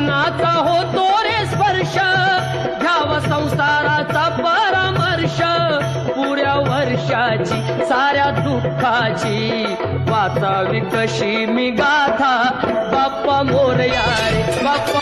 मनाचा होतो रे स्पर्श, घ्यावा संसाराचा परामर्श, पुऱ्या वर्षाची साऱ्या दुःखाची वाचावी कशी मी गाथा, बाप्पा मोरया रे बाप्पा